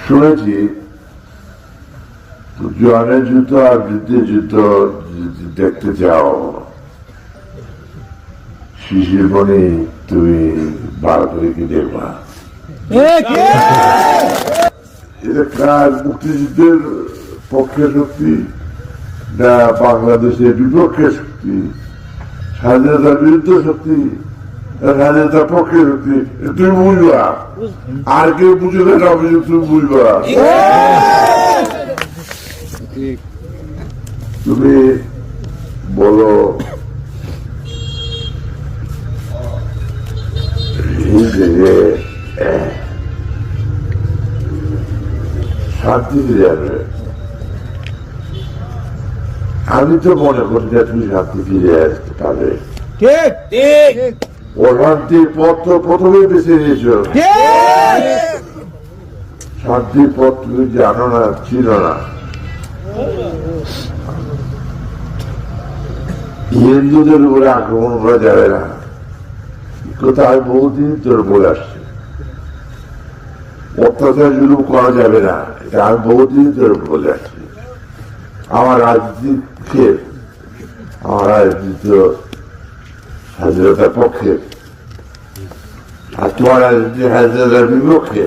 শুনেছি জনের যুদ্ধ আর যুদ্ধের যুদ্ধ দেখতে চাও, শিশির মনে তুমি ভালো করে কি দেখবা। এটা কার মুক্তিযুদ্ধের পক্ষে শক্তি না বাংলাদেশের বিপক্ষে শক্তি, স্বাধীনতার বিরুদ্ধে শক্তি, স্বাধীনতার পক্ষে শক্তি, তুমি বুঝবা। আর কেউ বুঝে না অভিযোগ তুমি বুঝবা। তুমি বলো শান্তিতে যাবে। আমি তো মনে করি যে তুমি শান্তি ফিরে আসতে পারবে। শান্তির পথ তো প্রথমে বেছে নিয়েছ। শান্তির পথ তুমি জানো না, ছিল না। হিন্দুদের উপরে আক্রমণ করা যাবে না, কোথায় বহুদিন তোর বলে আসছে। অত্যাচার জুলুম করা যাবে না, এটা আমি বহুদিন তোর বলে আসছি। আমার রাজনীতি স্বাধীনতার পক্ষে, আর তোমার রাজনীতি স্বাধীনতার বিপক্ষে।